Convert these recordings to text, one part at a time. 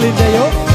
Linda yuk.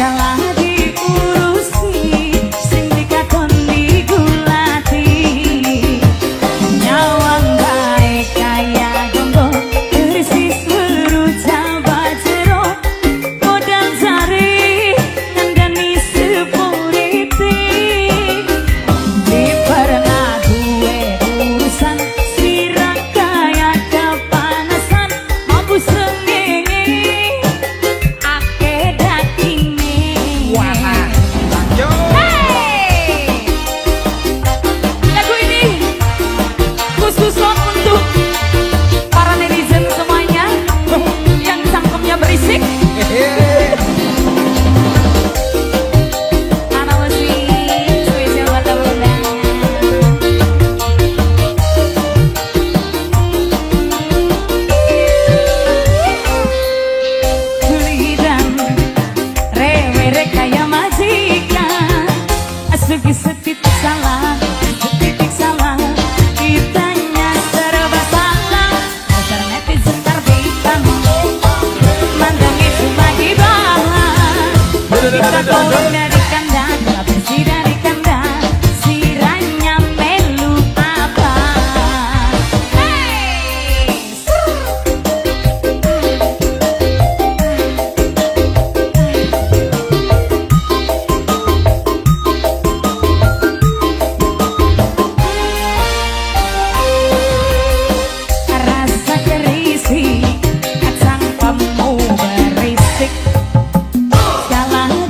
Salah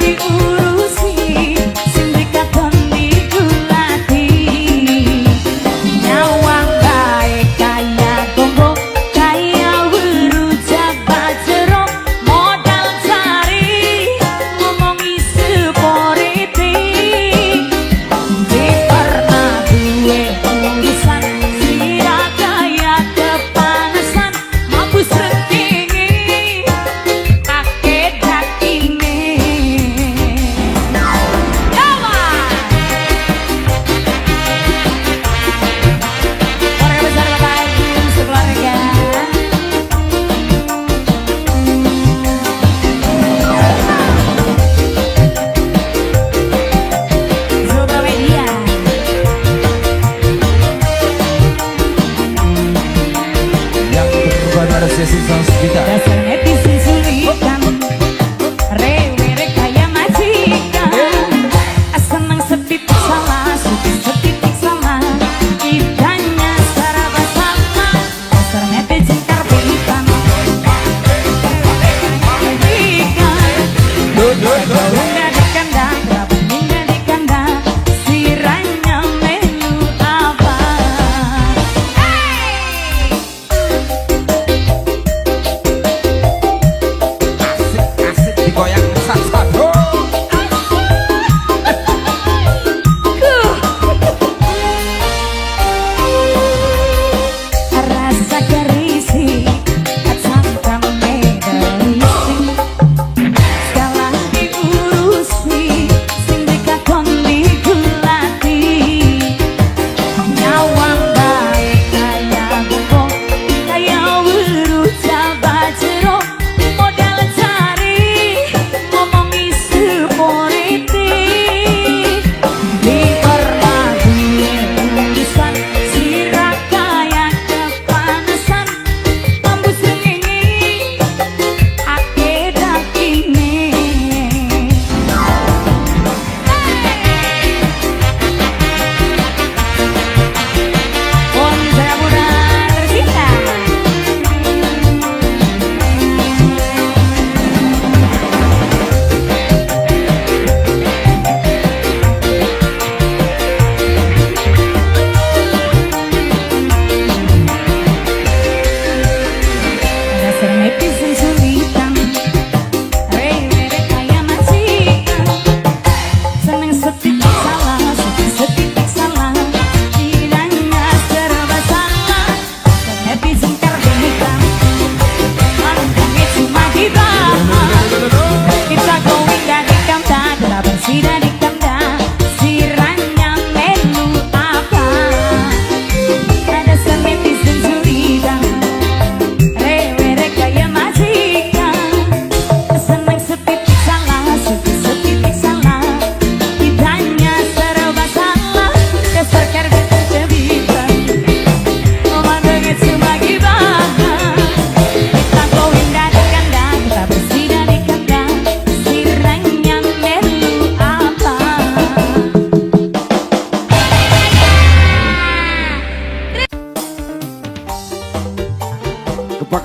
diurus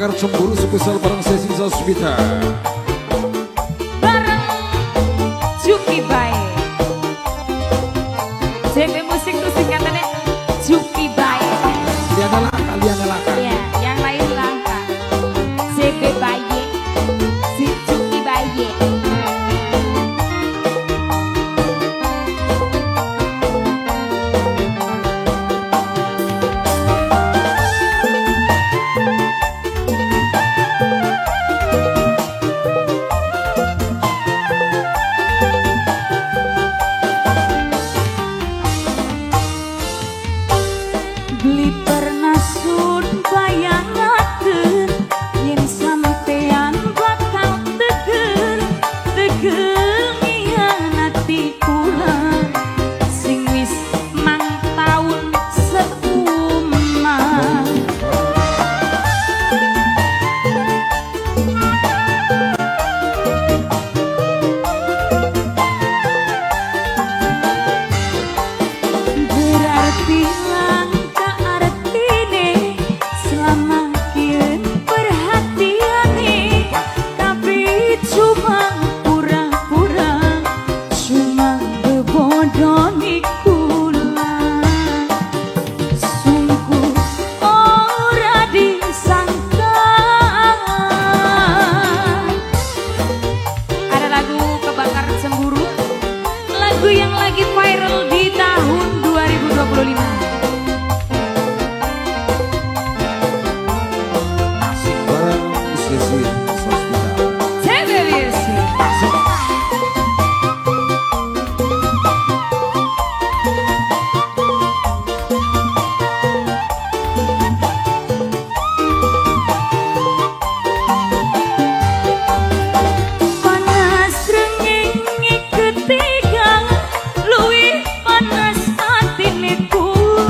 Kebakar Cemburu spesial bareng sesi Sasmita. Bareng Juki Bae. JB Musik tuh singkatannya Juki Bae. Liana Laka. Iya, yang lain langka. JB Bae, si Juki Bae. Beli pernah sun bayangakeun yen sampean bakal tegel ngianati kula sing wis mang taun seumah. Berarti lagu yang lagi viral di tahun 2025. Asik bareng sesi Sasmita. JB Music. Panas rengenge ketiga luwih panas atine kula.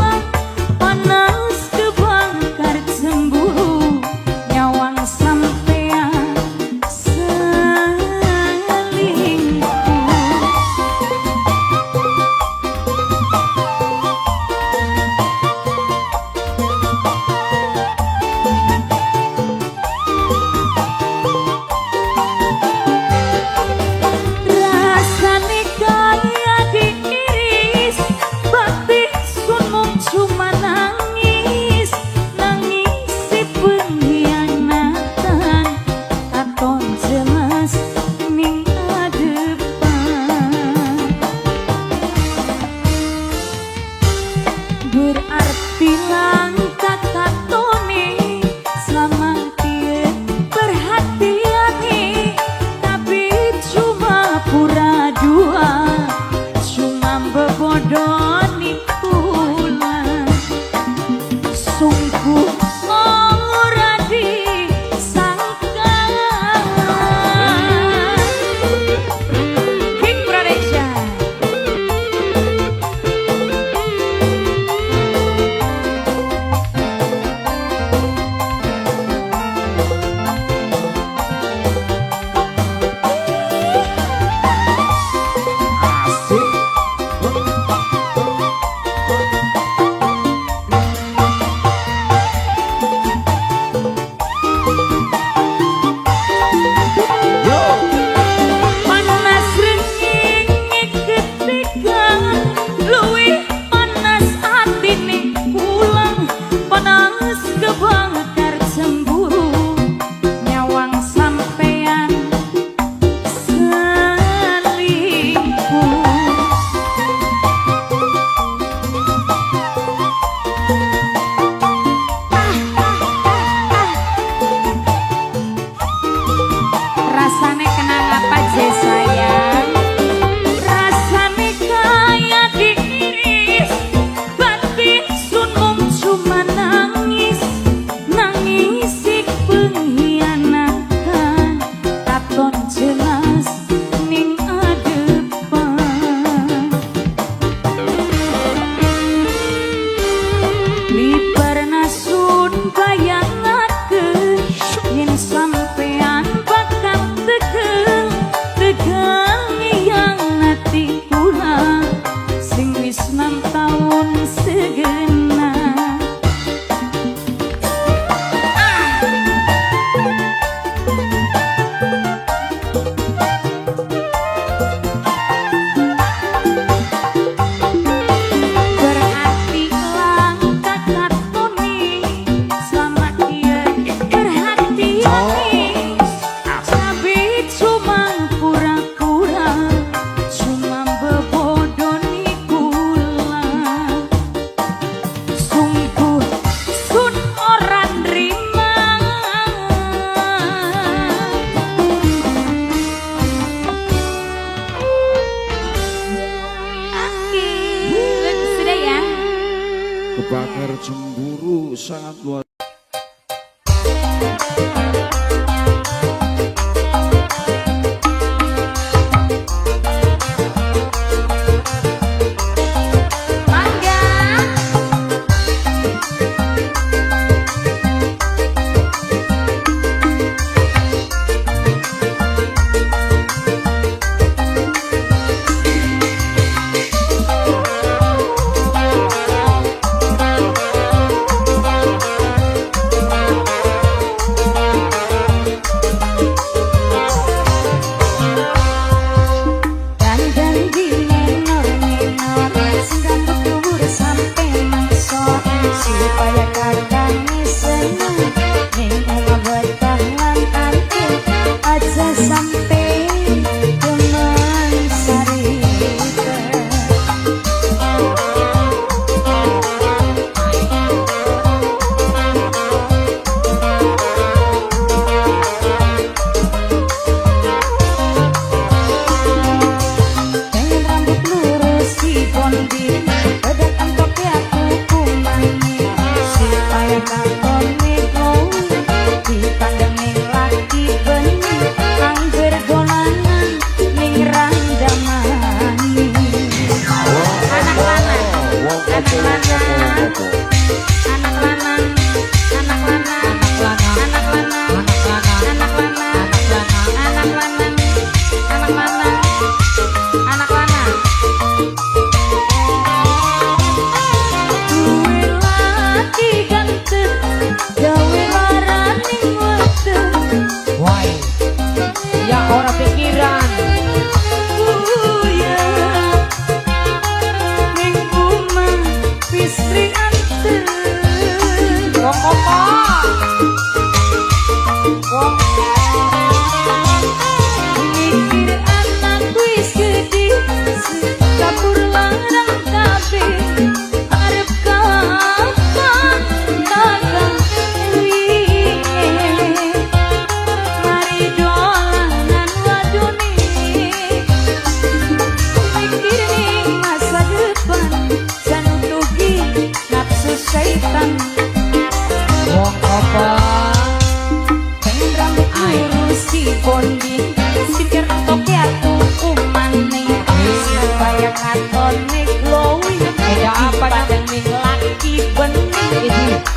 dibakar cemburu sangat luar.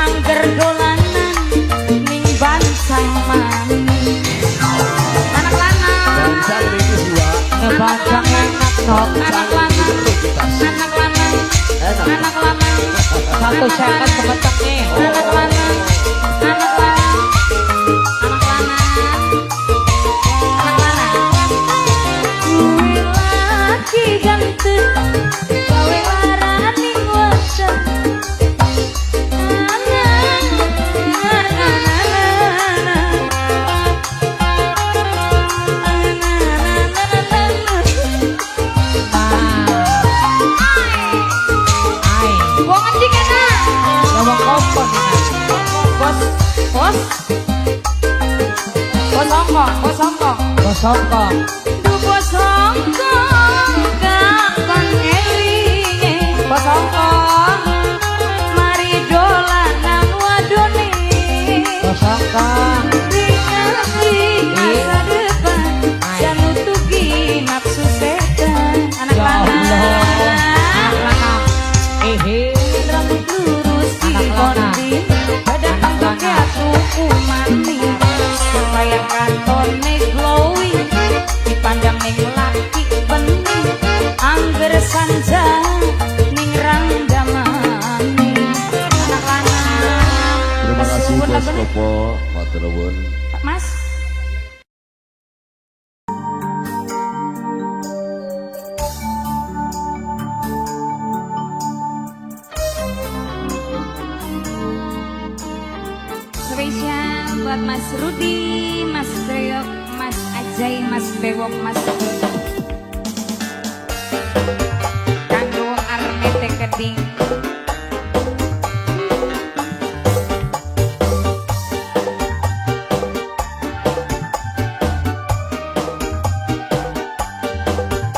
Angger dolanan ning bansang mani. Anak lanang bansang ini jiwa bansang enak nok. Anak lanang anak lanang satu seket semetek nih. Anak lanang anak lanang anak lanang anak lanang kuwi lagi ganteng gawe larani wajah. Songkok dupo songkok kakon elinge songkok mari dolanan wadone songkok ringan masa depan janutugi nafsu setan. Anak lanang rambut lurus dipondi badan tangkake atuku mani supaya kantone glowing dipandang ning laki bening angger sanja ning randamane. Anak lanang Terima kasih kesuwun Bos lagone. Kopo, matur nuwun. Pak Mas spesial buat Mas Rudi, Mas Doyok, Mas Ajay, Mas Bewok, Mas kanggo armete keding.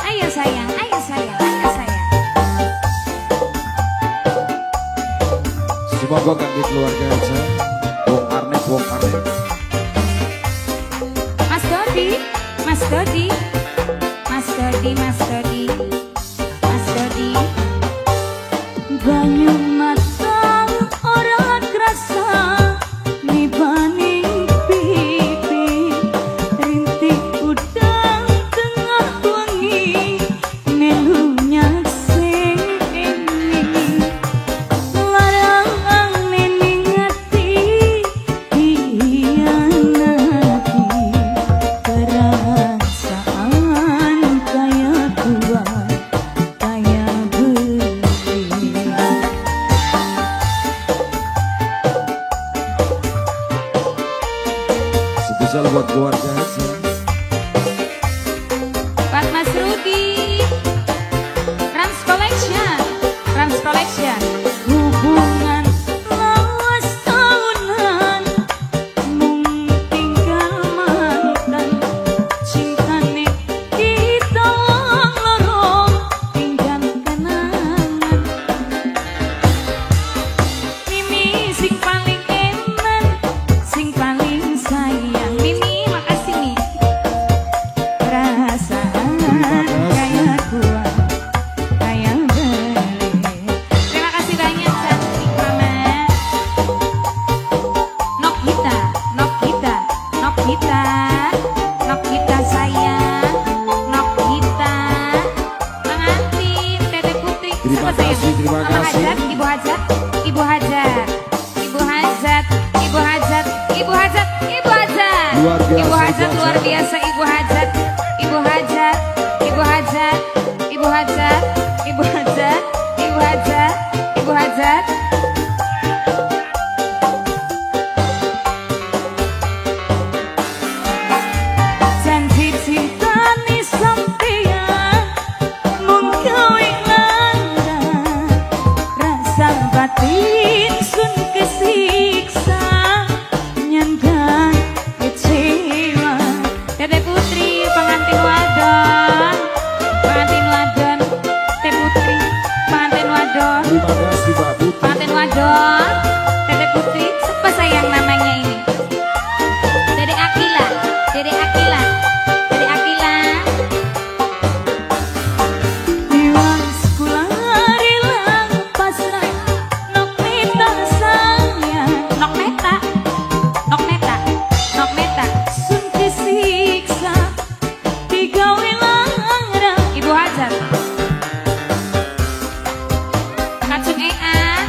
Ayo sayang, ayo sayang, ayo sayang. monggo kangge keluarga aja. Wong Arne, wong Arne. Mas Dodi, Mas Dodi, Mas Dodi, Mas Dodi, Mas Dodi. Banyu mata ora krasa nibani pipi, rintik udang tengah wengi melu nyaksi ini. Larang ning ati hianati, perasaan kaya kuat kaya beli. Spesial buat keluarga aja. Buat Mas Rudi, Rams Collection, Rams Collection. Hubungan lawas tahunan, mung tinggal mantan. Cintane kita loro, tinggal kenangan. Mimi sing paling eman, sing paling sayang. Mimi makasih nih. Perasaan kaya kuat kaya beli. Terima kasih banyak cantik mama. Nokita, Nokita, Nokita, Nokita sayang, Nokita. Pengantin Tete Putri. Terima Siapa sayang? kasih, terima Mama kasih. Hajat, Ibu Hajat, Ibu Hajat, Ibu Hajat, Ibu Hajat, Ibu Hajat, Ibu Hajat. Luar biasa, Ibu Hajat Ibu luar Hajat. biasa, Ibu Hajat, Ibu Hajat, Ibu Hajat, Ibu Hajat, Ibu Hajat, Ibu Hajat, Ibu Hajat. Janji cinta ni sampeyan mung kowe ngandang, rasa batin sun kesiksa nyandang kecewa. Tete Putri pengantin wadon, pengantin wadon. Tete Putri pengantin wadon, Terima kasih Mbak Putri. pengantin wadon. Tete Putri, siapa sayang namanya ini? Dede Akila, Dede Akila, Dede Akila. Iwan sekolah rilang pasrah, nok meta sayang, nok meta, nok meta, nok meta. Sun kesiksa, digawe larang. Ibu Hajat. Kacung ean,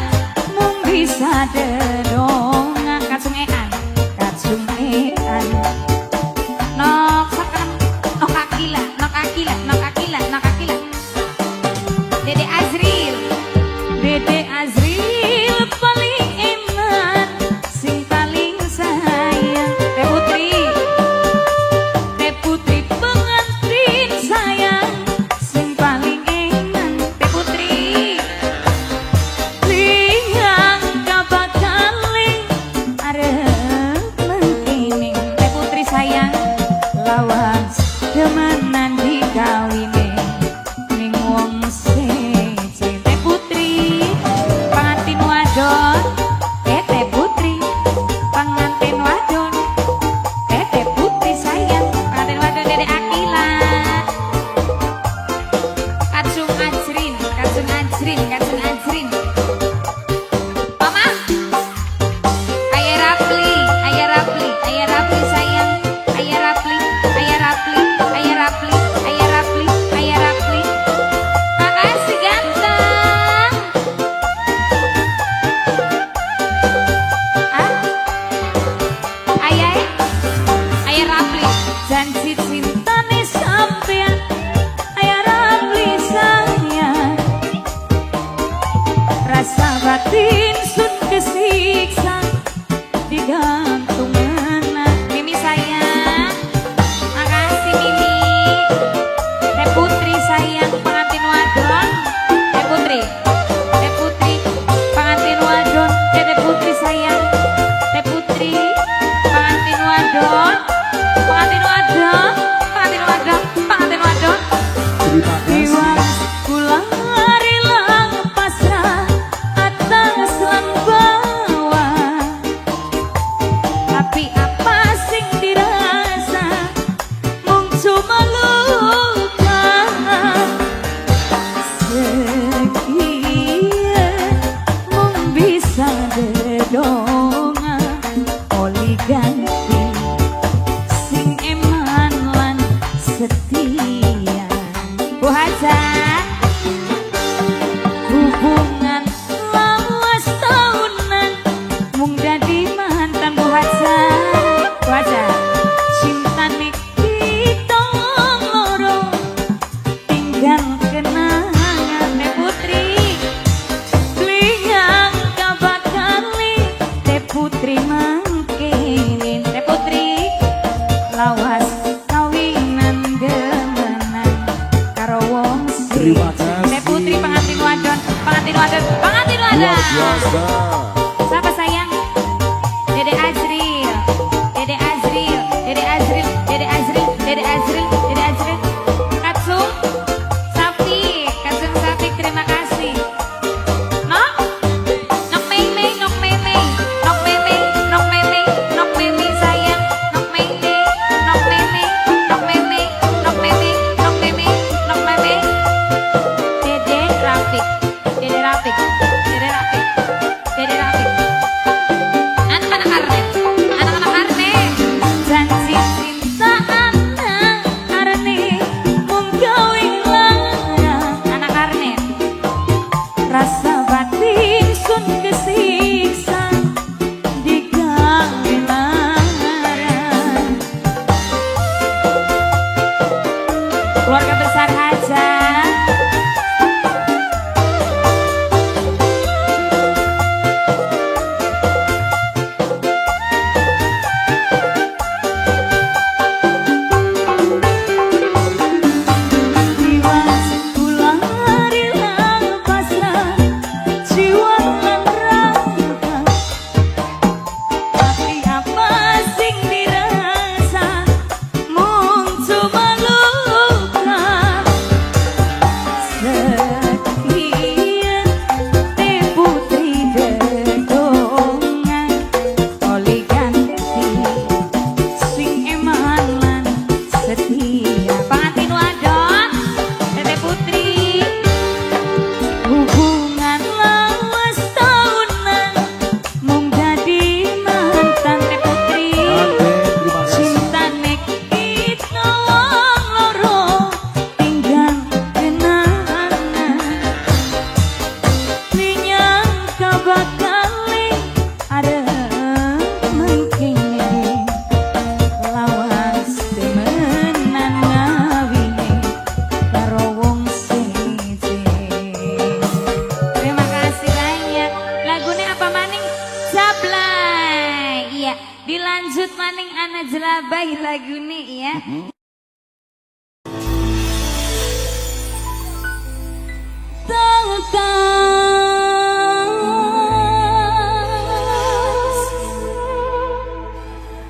mung bisa dedonga. Kacung ean, kacung ean. Nok sakam, nok akila, nok akila, nok akila, nok akila. Dede Azril, Dede Azril paling eman, sing paling sayang. Teh Putri, Teh Putri pengantin sayang, sing paling eman. Teh Putri, liang kabakaling arep mengkini. Teh Putri sayang, lawas demenan dikawine ning wong seje. Teh Putri pengantin wadon, Teh Putri pengantin wadon, Teh Putri sayang pengantin wadon. Dede Akila, Kacung Ajrin, Kacung Ajrin, Kacung Ajrin. Mama, Ayah Rapli, Ayah Rapli, Ayah Rapli sayang, Ayah Rapli, Ayah Rapli, Ayah Rapli, Ayah Rapli, Ayah Rapli. Makasih ganteng. Ah, Ayah, Ayah Rapli, janji cinta nih sampean, Ayah Rapli sayang. Rasa batin sun kesiksa, digantung mana. Mimi sayang, makasih Mimi. Teh Putri sayang, pengantin wadon. Teh Putri, Teh Putri pengantin wadon. Teh Putri sayang, Teh Putri pengantin wadon, pengantin wadon, pengantin wadon, pengantin wadon. Terima kasih. Iwan pulang rilang pasrah atas lambat. Sarhaja. Hubungan lawas tahunan mung dadi mantan Bu Haja. Bu Haja, cintane kita loro tinggal kenangan Teh Putri. Liyang kabakali Teh Putri mangkene. Teh Putri lawas kawinan gemenan karo wong Terima siji. kasih. Teh Putri pengantin wadon, pengantin wadon, pengantin wadon. Luar biasa. Siapa sayang? Dede Azril, Dede Azril, Dede Azril, Dede Azril, Dede Azril, Dede Azril. Katsung, Sapi, Katsung Sapi, terima kasih. Nok, Nok Mei, Nok Mei, Nok Mei, Nok Mei, Nok Mei sayang, Nok Mei, Nok Mei, Nok Mei, Nok Mei, Nok Mei, Nok Mei. Dede Rafiq, Dede Rafiq, Dede Rafiq, Dede Rafiq. Anak-anak Arne, anak-anak Arne. Janji cinta anak Arne, mung gawe larang. Anak Arne, rasa batin sun kesiksa digawe larang. Keluarga besar Haja. Diwas ulang rilang pasrah jiwa lan raga. Tapi apa sing dirasa mung cuma luka. Sekian Teh Putri dedongan oli ganti sing eman lan setia. Pengantin wadon Teh Putri. Hubungan lawas tahunan mung dadi mantan Teh Putri. Ante, terima kasih. Cintane kita wong loro tinggal kenangan. Linyang kabakali arep mangkene lawas temenan ngawine karo wong siji. Terima kasih banyak. Lagunya apa maning? Jablay. Iya, dilanjut maning ana jelabay lagune ya. Tas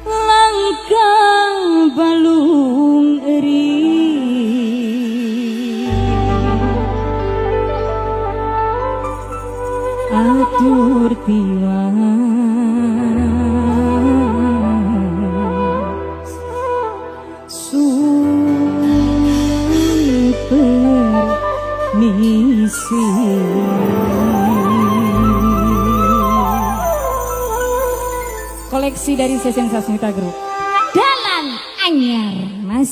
langkah balung eri atur tiwas super misi. Koleksi dari Sesen Sasmita Group. Dalan anyar, Mas.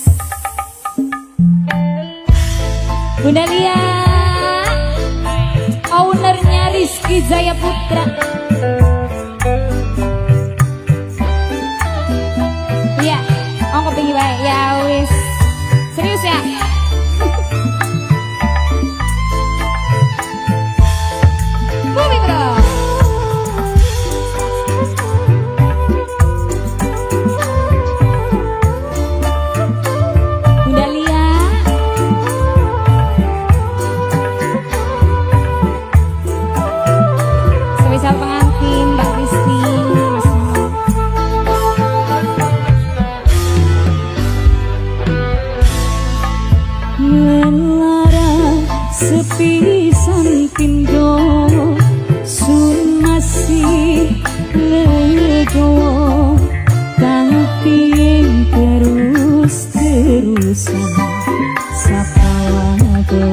Bunda Lia, ownernya Rizky Jaya Putra. Iya, ongko tinggi baik. Ya wis. Serius ya? Bumi bro. Bunda Lia, spesial pengantin Mbak Kristi, Mas Mama. Melarang sepisan pindo sunasi legowo tapi yang terus-terusan sapawago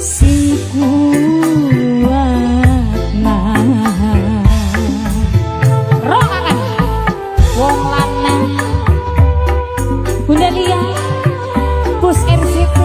sing kuat nahan rokakan wong lanang Bunda Lia Bos RZP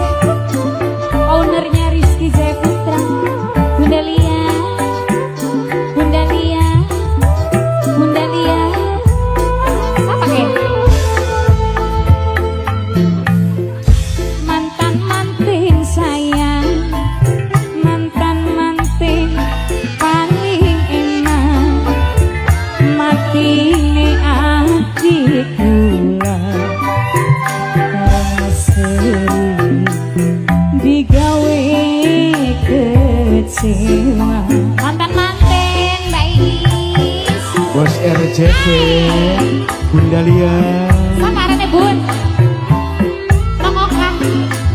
kecewa. Mantan-manten Mbak Iis. Bos RCP Bunda Lia. Samarane Bun. Nokoka.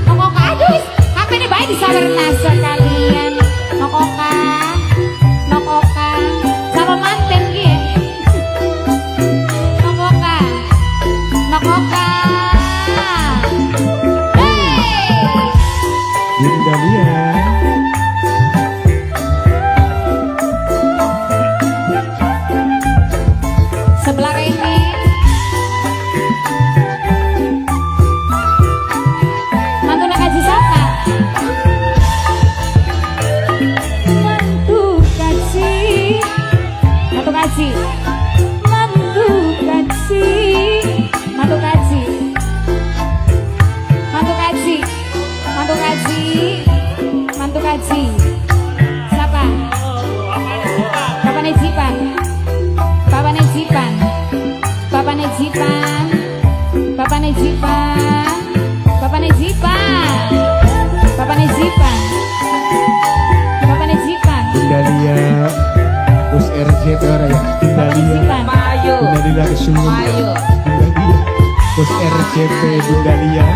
Nokoka aduh. HP ini baik disawerna sekalian. Nokoka. Nokoka. Calon manten ki. Nokoka. Nokoka. Hey. Bunda Lia. Sebelah ini. Mantu nak kaji siapa? Mantu kaji, Mantu kaji. mantu kaji, Mantu kaji. Mantu kaji. Mantu kaji. Mantu kaji. Siapa? Bapak Nejipan. Bapak Nejipan. Bapak Nejipan. Bapak Nejipan. Bapak Nejipan. Bapak Nejipan. Bapak Nejipan. Bunda Lia. Bos RCP orang ya. Bunda Bapak Lia. Nejipan. Mayu, Bunda Lia kesumun. Mayu, Bunda Lia. Bos RCP Bunda Lia.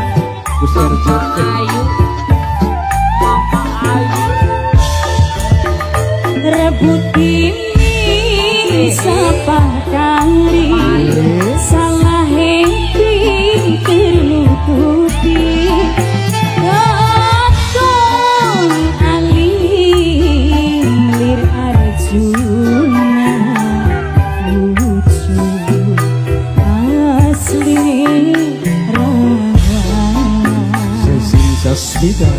Bos RCP. Ayu, Mama Ayu. Rebut ini sapa kali salah henti ternutupi katon alir Arjuna lucu asli rawana Sesi Sasmita.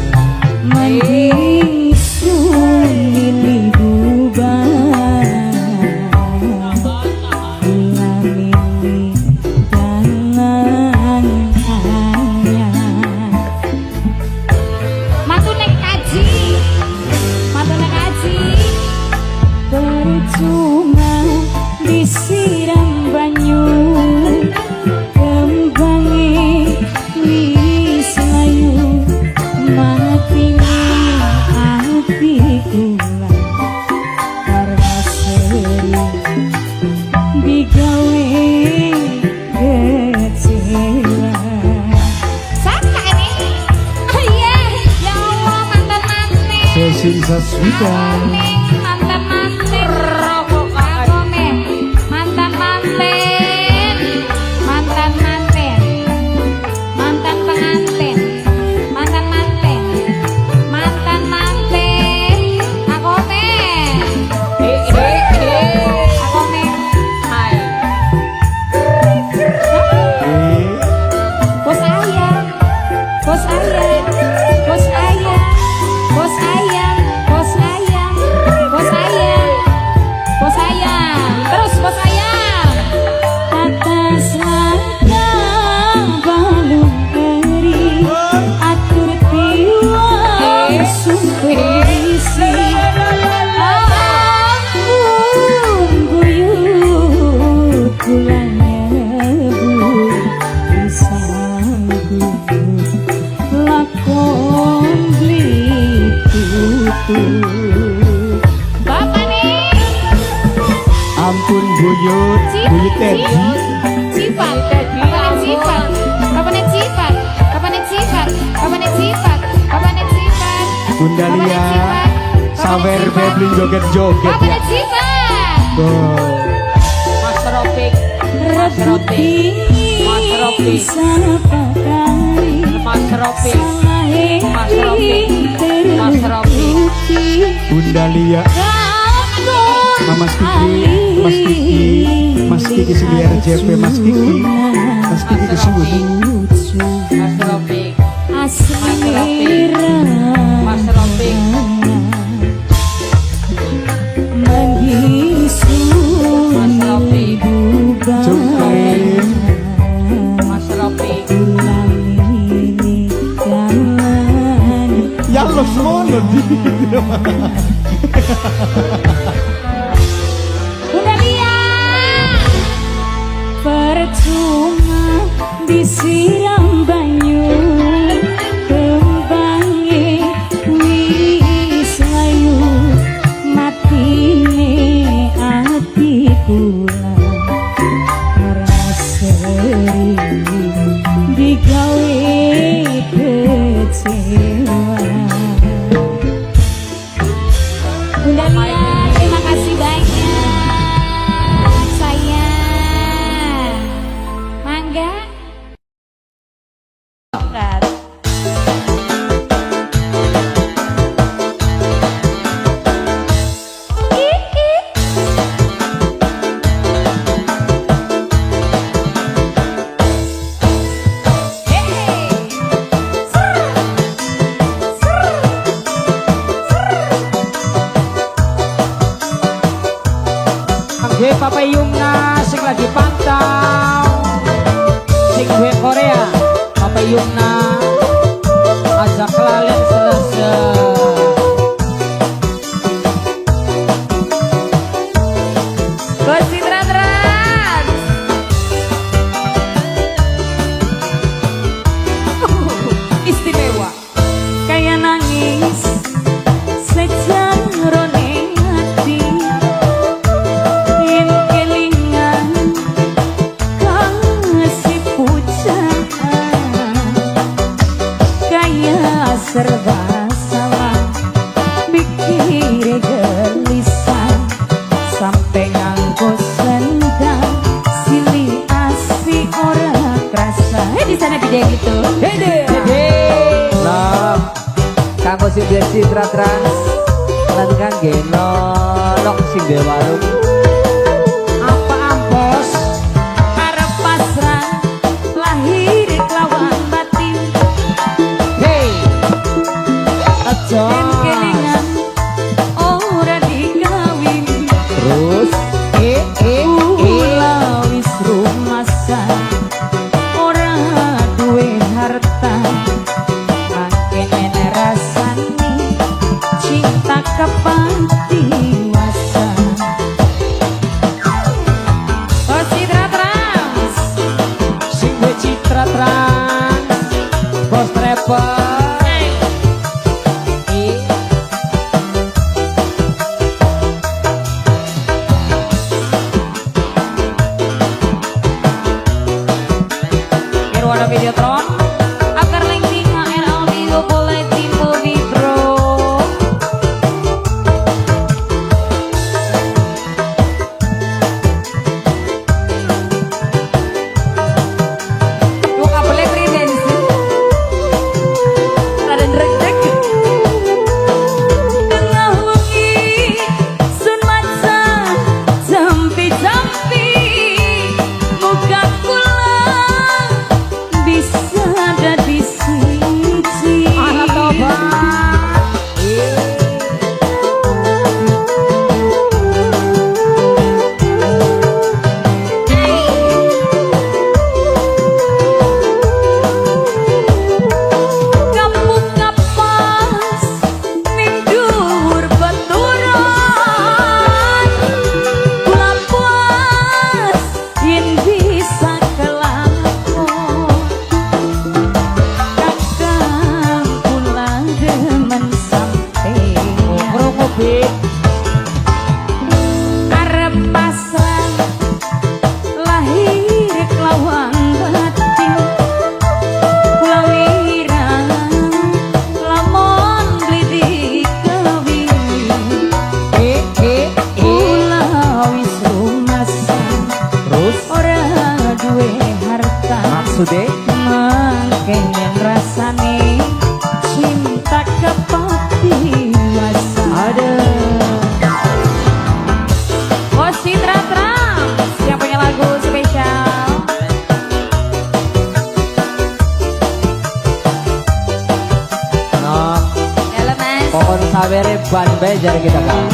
mending sulili bubar bulan ini jangan hanya matu nek kaji percuma disiram banyu kembangi wis layu matine ati kula karena sering digawe kecewa. Siapa ini? Oh iya, ya Allah mantan-mantan. Sesi Sasmita. Mantan-mantan. Akome. Mantan-mantan. Mantan-mantan. Mantan pengantin. Mantan-mantan. Mantan-mantan. Akome. Akome. Hai. Bos ayam. Bos ayam. Bos ayam. Bos ayam. Bos ayam. Bos ayam. Bos ayam. Terus bos ayam. Atas langkah balung eri atur tiwang sumpesi ampun buyut kulanya bu disanggup lakon beli tutup Bapak nih Ampun buyut. Buyut Teddy. Cipat, Bapak Cipat, Bapak Cipat, Bapak Cipat, Bapak Cipat, Bapak Cipat, Bunda Lia. Sawer bebling joget-joget Bapak ya. Cipat, Wow. Mas Ropik, Mas rebuti Mas Ropi. sapa kali Mas Ropik, salah Mas Ropi. Mas Ropi. tertutupi Bunda Lia. katon Mas Kiki. Mas Kiki. Mas Kiki sini RCP. Mas Kiki. Mas Kiki kesumun. Mas Ropik, Asli Mas Ropik. menghisun Mas Ropik. bubar Cungkring. Mas Ropik. bulan ini jangan Ya lo semono di. Bunda Lia percuma disiram banyu kembangi wis layu kecewa. Bunda Mia, terima kasih banyak sayang. Mangga. Gue Papa Yumna sing lagi pantau sing gue Korea Papa Yumna ajak lalen selesai. Kocitran Istimewa kayak nangis sejarone hati. Yen kelingan kasih pujaan kayak serba salah, mikir gelisah sampai nganggo sendang silih asih ora kerasa. Di sana beda gitu. Dede Lom kanggo sing Citra Trans lan kangge nolok sing de warung apa ampos Arep pasrah lahir kelawan batin. hey aja Dan kelingan ora digawin. terus Ula wis rumasan ora duwe harta. Makin rasane cinta kepantiwasa. Oh Citra Trans sing gue Citra Trans bos rapper Irwana Videotron agar link HL Audio boleh timbul di bro. Lu kabelnya tridensi ada drek-drek tengah wengi sun maca jampi-jampi muka kula bisa ada di siji. ala tobat Kamu kapas nindur baturan. Kula puas yen bisa kelakon. Kakang kula demen sampe krungu bit arep pasrah lahir kelawan batin. Kula wirang lamun beli dikawin. Kula wis rumasan terus ora duwe harta. maksudnya Mangkene rasane cinta kepantiwasa. Oh Citra Trans yang punya lagu spesial. no Halo Mas. pokoknya sabere ban bejar kita kan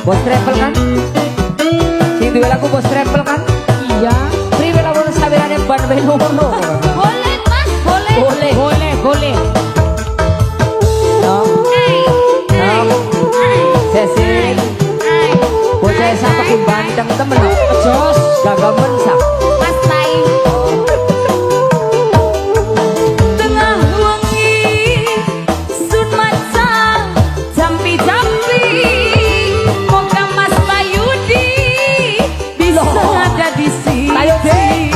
bos travel kan sing duwe lagu bos travel kan iya priwe lagu saberane ban be ngono Boleh Mas, boleh. boleh no sesi bocah sampe ki banteng temen jos gagah mensak Mas Bayu. Tengah wengi sun maca jampi-jampi moga Mas Bayudi bisa ada di sini. Ayo, Dek.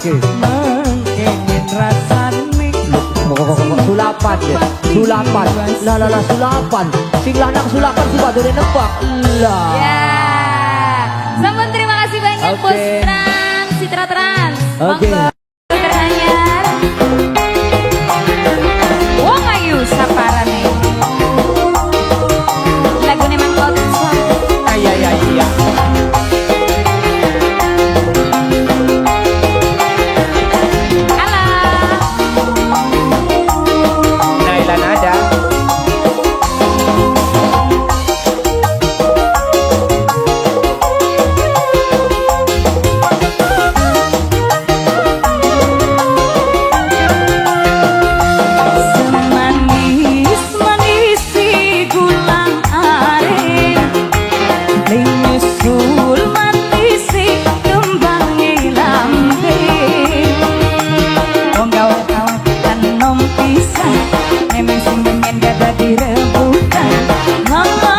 Oke. Mengingin rasane sulapan ya sulapan lah sulapan sing lanang sulapan suka dure nebak lah Ya. Sampun terima kasih banyak Oke. Bos Trans, Citra Trans. Oke. Monggo Teranyar. Wong ayu saparane. Lagune Mang Kocok. iya Alah. Naila nada Semanis manisi gulang aren, nyusul manisi kembang lambe. Wong gawe kawatan nom pisan, memang sing pengen gada direbutan. Mama,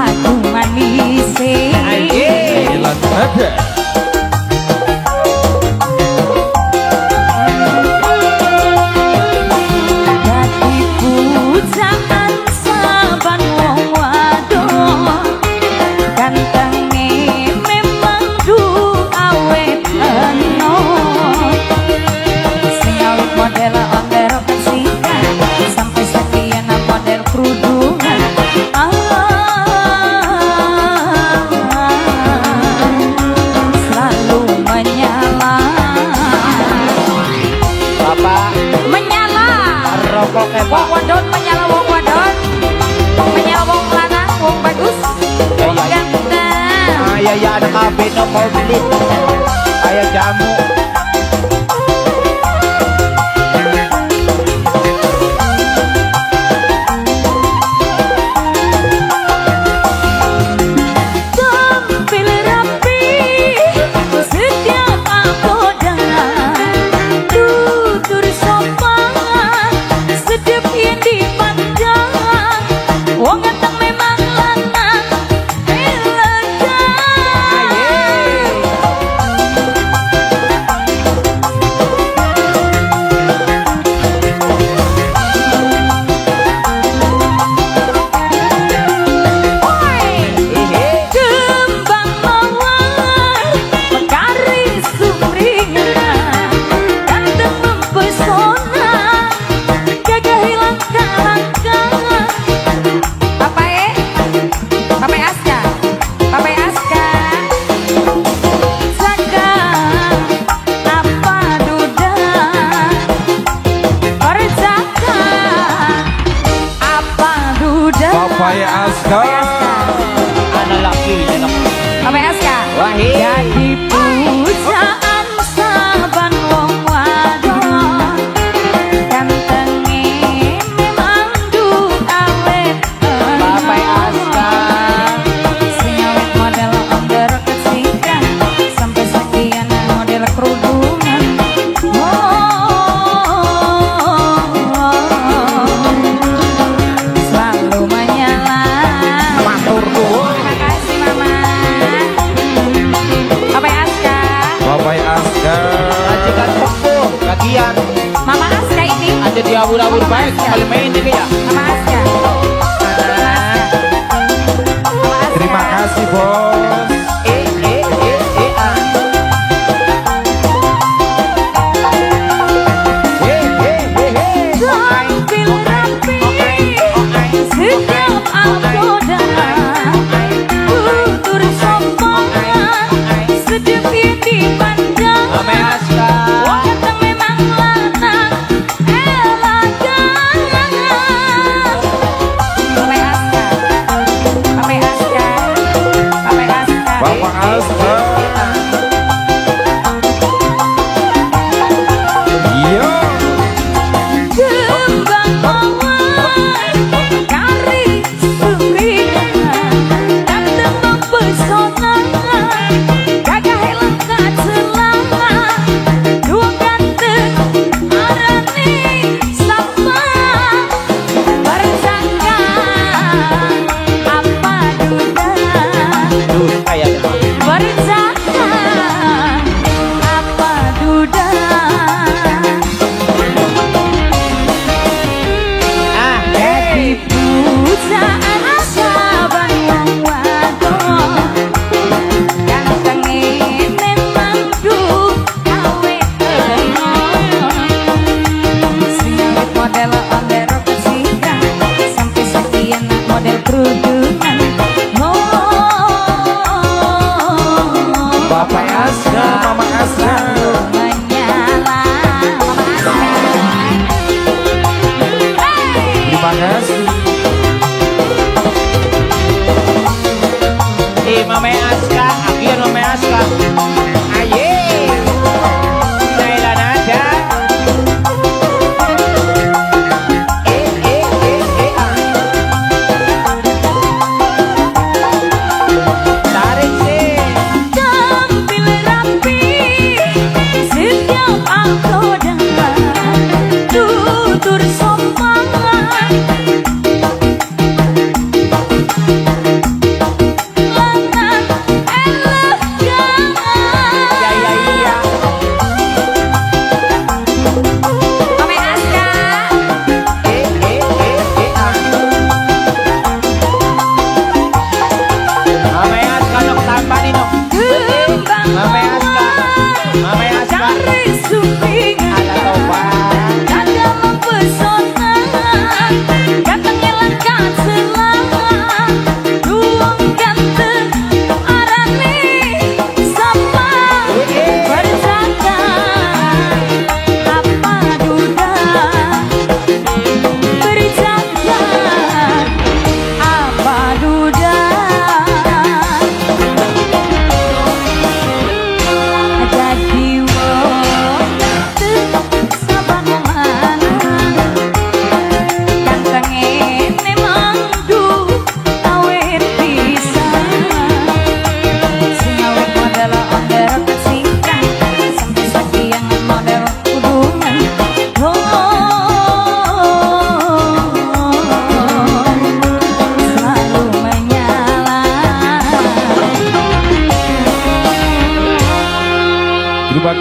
aku manisi. Ada. Dadi pujakan saban wong wadon, gantenge memang du awet enom. Sing awet model onder kesikan, sampai sekian model kerudungan. Selalu menyala, Bapak menyala. rokok Wong wadon menyala wong wadon, menyala wong lanang wong bagus, wong ganteng. ya ada kafe no mau beli kayak jamu Tampil rapi setiap apoda, tutur sopan setiap yang dipandang. Wong ganteng memang lanang elegan. Kembang mawar mekari sumringah, ganteng mempesona, gagah hilang kalangka. Papai Aska, Papai Aska. Saka apa duda, Orzaka apa duda. Papai Aska. anak laki Papai Aska. Wahid. Jadi pujaan saban wong wadon, gantenge memang du awet enom. Papai Aska. Sing awet model onder kesikan, sampai sekian model kerudungan. Selalu menyala. matur nuwun Terima kasih Mama. Papai Aska. Papai Aska. majikan sepuh bagian Mama Aska ini. ada di abur-abur baik kali main ini ya Mama Aska. Mama Aska. Terima kasih bos. Tampil rapi setiap apoda, tutur sopan setiap yang dipandang. Papai Aska. Wong ganteng memang lanang elegan.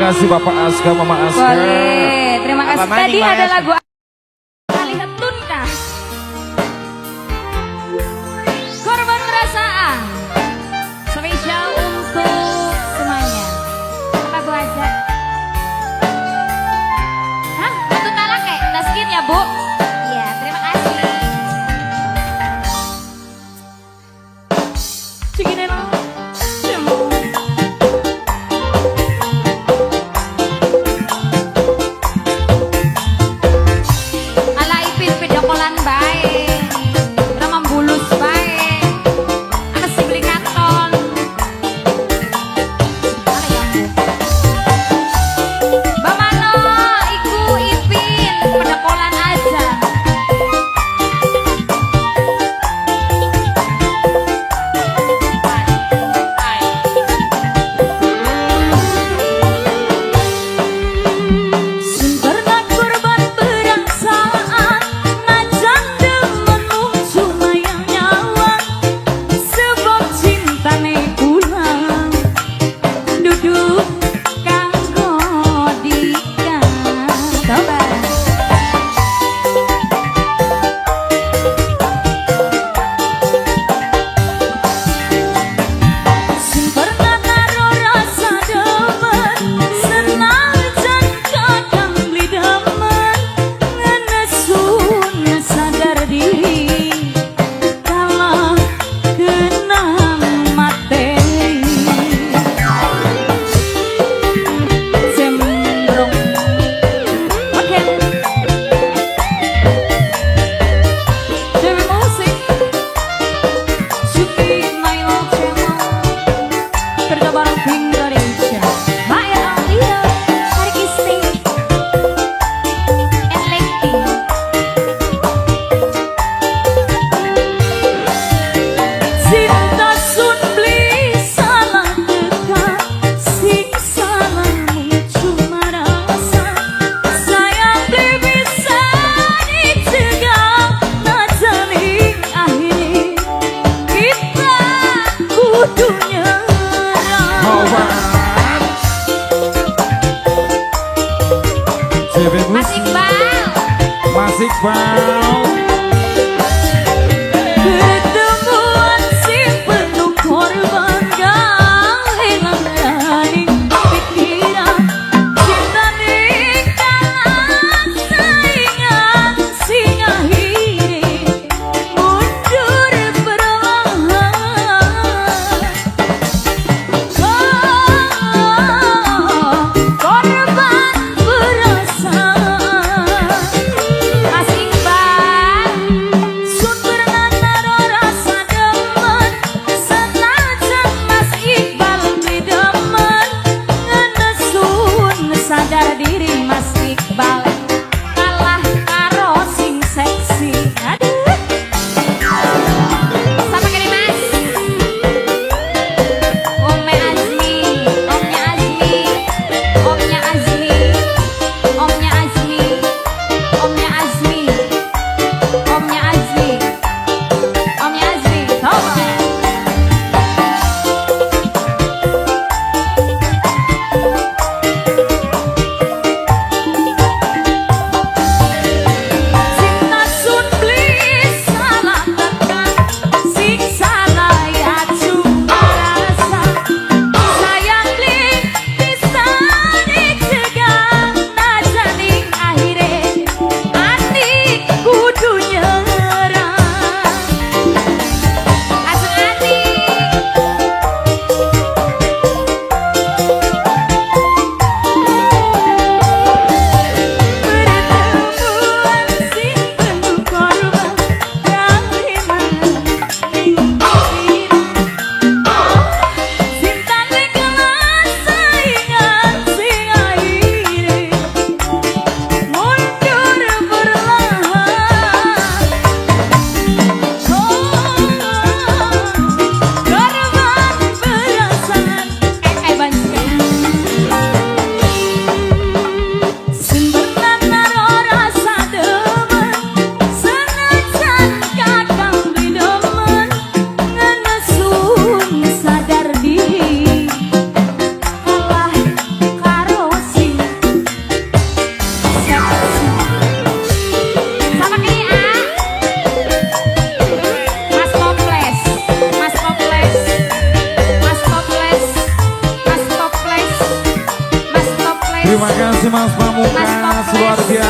kasih Bapak Aska, Mama Aska. Boleh, terima kasih. Apa maning, Tadi ada Mas? lagu kali hetunkah? Korban perasaan. Spesial untuk semuanya. Apa Bu Haja? Hah? Untuk kalah kayak Naskin ya Bu? Iya, terima kasih. Cikideno. Ala ipin pedokolan bae. Ramam bulus bae. Ana si beli kanton. Ala yang Bu. Bamano, iku ipin pedokolan aja. Pernah korban perasaan, najan demen cuma yang nyawa. Sebab cintane pulang, duduk kanggo dika. Coba. Sing pernah naruh rasa demen, senajan kadang beli demen. Ngenesun sadar diri, kalah kenang materi. Sembrong oke Dewi musik Suki Nailo Cemo kerja bareng Indonesia. Maya Aulia, Hari Kisting, and Lengking. Cinta sun beli salah dekat, sing salah cuma rasa. Sayang beli bisa dicegah, najani akhirnya kita kudu nyerah. Mawan. JP Bus, Mas Iqbal. Mas Iqbal. Pertemuan si penuh korban, gawe ngelaning pikiran. Cinta nikalan saingan, sing akhiri mundur perlahan. Korban perasaan. Mas Iqbal.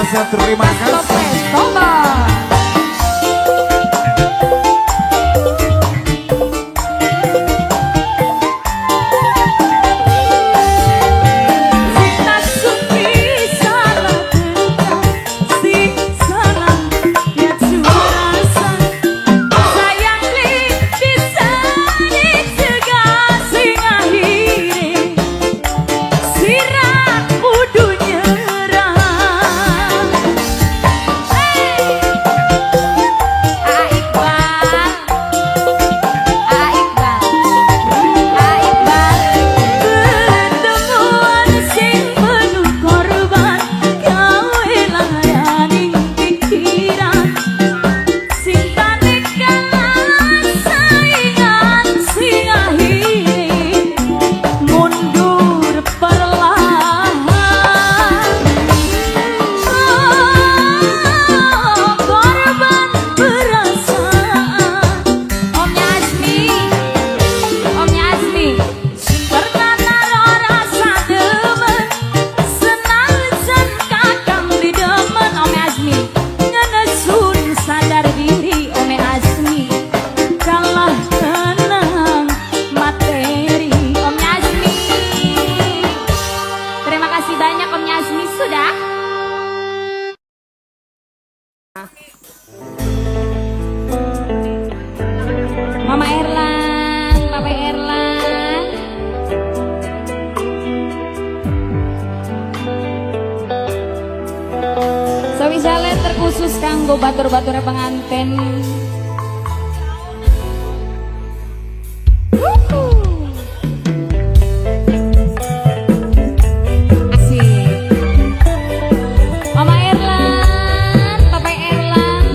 biasa terima kasih. Tak suci salah tentang sing salah ya rasa sayang li bisa dicegah sing akhire sirah kudu nyerah. Pertemuan sing penuh korban gawe layaning pikiran sing tanekan saingan sing akhire mundur perlahan. Korban perasaan Omnya Azmi pernah naruh rasa demen senang jan kakang di demen Omnya Azmi ngenesun sadar diri Omnya Azmi kalah tenang materi. Omnya Azmi. Terima kasih banyak Omnya Azmi sudah. Mama Erlan, Papa Erlan. Sewisale terkhusus kanggo batur-batur pengantin. Asik. Mama Erlan, Papa Erlan,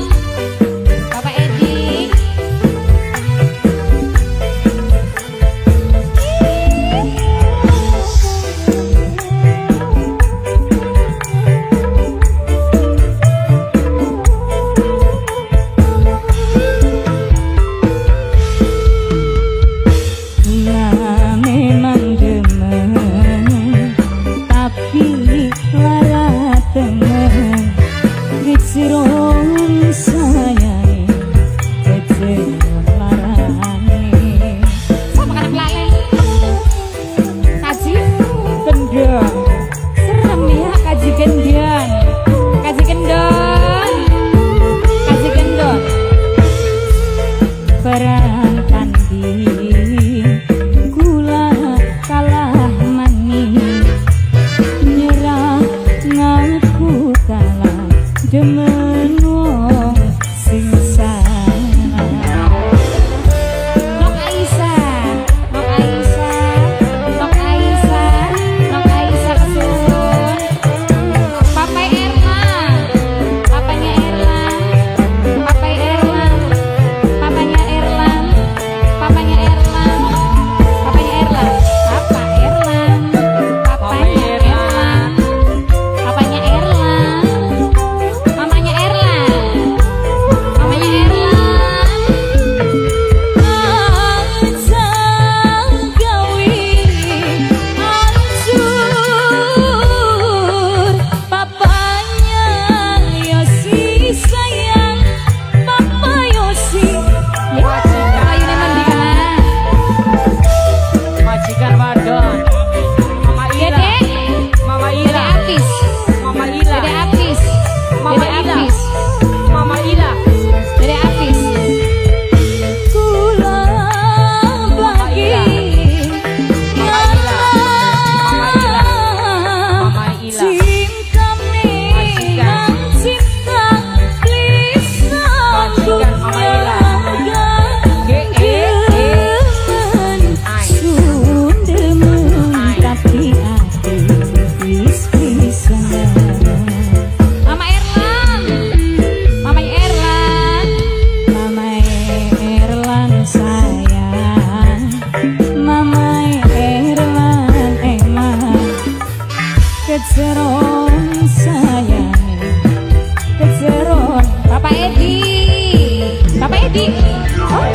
Papa Edi. Nah, memang demen tapi lara temen keciron sayang keciron larane Sama anak lale. Kaji kendang serem ya kaji gendon. Kaji gendon. Kaji gendon. perang tanding kula kalah maning nyerah ngaku kalah demen wong sing salah. Nok Aisyah, Nok Aisyah, Nok Aisyah, Nok Aisyah kesun. Papa Erlan, papanya Erlan, Papa Erlan, papanya Erlan, papanya Erlan, papanya Erlan, Papa Erlan, papanya Erlan, papanya Erlan, mamanya Erlan, mamanya Erlan. Papanya Yosi sayang Papa Yosi Ayune mandikan. Majikan wadon. Mama Ila. Dede, Mama Dede Ila. Apis, Mama Ila. Dede Apis, Mama Dede Ila. Apis, Mama Ila. Dede Apis. kula bagi Mama Ila. cinta menang cinta lisan Majikan Mama Ila. tapi hati wis-wisan. Mama Erlan, mamanya Erlan. Mama Erlan sayang Mama Erlan emang keceron sayang keceron Papa Edi, Papa Edi. Oh,